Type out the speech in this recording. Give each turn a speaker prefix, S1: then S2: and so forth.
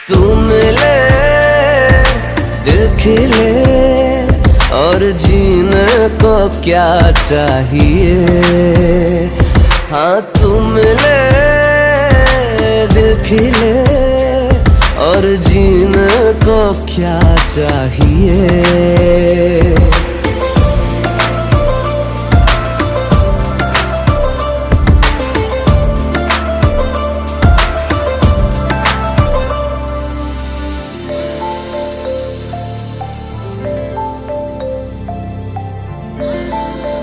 S1: तुम ले दिल खिले और जीने को क्या चाहिए। हाँ तुम ले दिल खिले और जीने को क्या चाहिए।